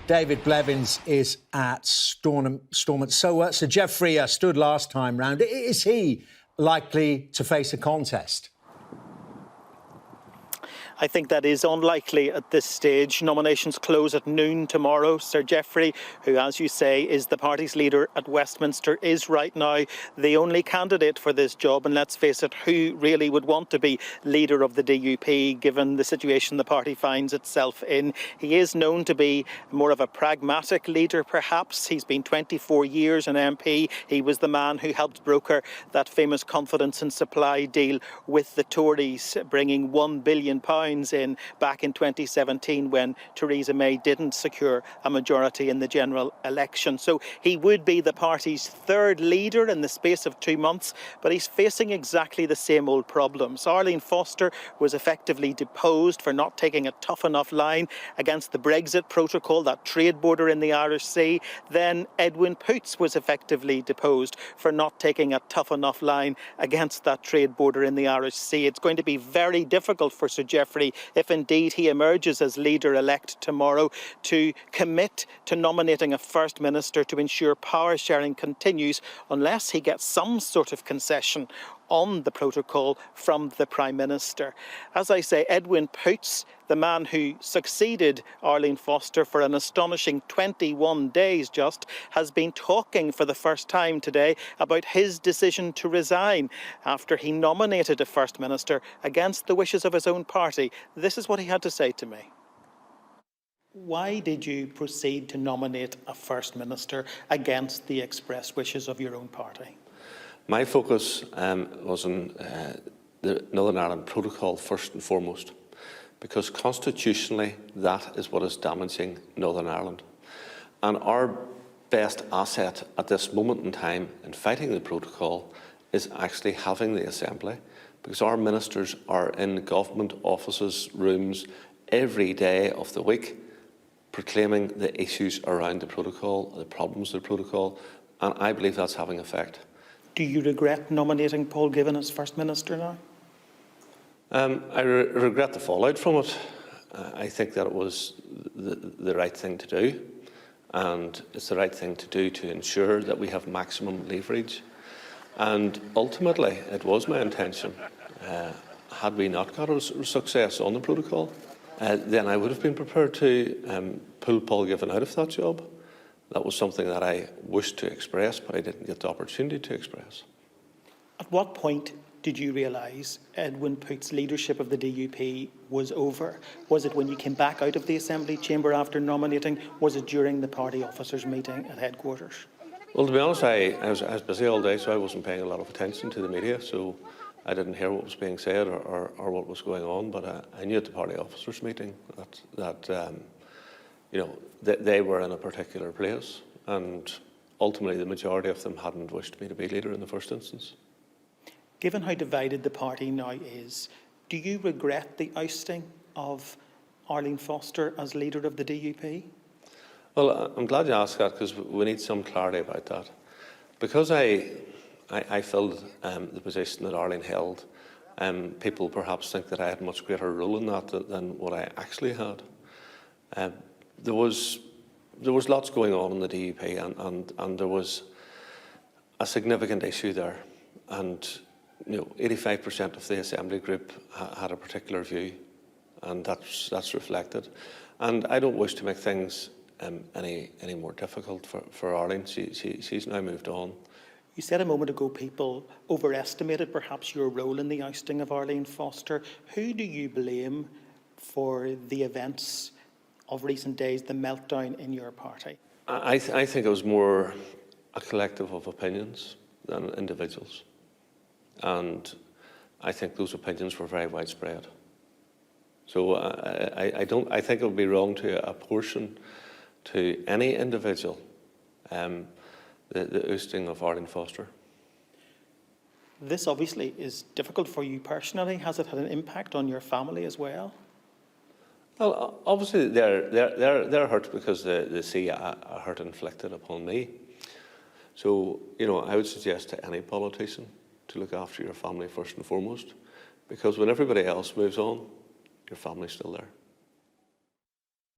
David Blevins is at Stormont. So Sir Geoffrey stood last time round. Is he likely to face a contest? I think that is unlikely at this stage. Nominations close at noon tomorrow. Sir Geoffrey, who, as you say, is the party's leader at Westminster, is right now the only candidate for this job. And let's face it, who really would want to be leader of the DUP, given the situation the party finds itself in? He is known to be more of a pragmatic leader, perhaps. He's been 24 years an MP. He was the man who helped broker that famous confidence and supply deal with the Tories, bringing £1 billion in back in 2017 when Theresa May didn't secure a majority in the general election. So he would be the party's third leader in the space of 2 months, but he's facing exactly the same old problems. Arlene Foster was effectively deposed for not taking a tough enough line against the Brexit protocol, that trade border in the Irish Sea. Then Edwin Poots was effectively deposed for not taking a tough enough line against that trade border in the Irish Sea. It's going to be very difficult for Sir Geoffrey, if indeed he emerges as leader-elect tomorrow, to commit to nominating a First Minister to ensure power sharing continues unless he gets some sort of concession on the protocol from the Prime Minister. As I say, Edwin Poots, the man who succeeded Arlene Foster for an astonishing 21 days just, has been talking for the first time today about his decision to resign after he nominated a First Minister against the wishes of his own party. This is what he had to say to me. Why did you proceed to nominate a First Minister against the express wishes of your own party? My focus was on the Northern Ireland Protocol first and foremost, because constitutionally that is what is damaging Northern Ireland. And our best asset at this moment in time in fighting the protocol is actually having the Assembly, because our ministers are in government offices, rooms every day of the week, proclaiming the issues around the protocol, the problems of the protocol, and I believe that's having effect. Do you regret nominating Paul Givan as First Minister now? I regret the fallout from it. I think that it was the right thing to do, and it's the right thing to do to ensure that we have maximum leverage. And ultimately, it was my intention, had we not got a success on the protocol, then I would have been prepared to pull Paul Givan out of that job. That was something that I wished to express, but I didn't get the opportunity to express. At what point did you realise Edwin Poots' leadership of the DUP was over? Was it when you came back out of the Assembly chamber after nominating? Was it during the party officers' meeting at headquarters? Well, to be honest, I was busy all day, so I wasn't paying a lot of attention to the media, so I didn't hear what was being said or what was going on, but I knew at the party officers' meeting that you know, they were in a particular place, and ultimately the majority of them hadn't wished me to be leader in the first instance. Given how divided the party now is, do you regret the ousting of Arlene Foster as leader of the DUP? Well, I'm glad you asked that, because we need some clarity about that. Because I filled the position that Arlene held, people perhaps think that I had a much greater role in that than what I actually had. There was lots going on in the DUP, and there was a significant issue there, and 85% of the Assembly group had a particular view, and that's reflected. And I don't wish to make things any more difficult for Arlene. She's now moved on. You said a moment ago people overestimated perhaps your role in the ousting of Arlene Foster. Who do you blame for the events of recent days, the meltdown in your party? I think it was more a collective of opinions than individuals, and I think those opinions were very widespread. So I think it would be wrong to apportion to any individual the ousting of Arlene Foster. This obviously is difficult for you personally. Has it had an impact on your family as well? Well, obviously they're hurt because they see a hurt inflicted upon me. So, I would suggest to any politician to look after your family first and foremost, because when everybody else moves on, your family's still there.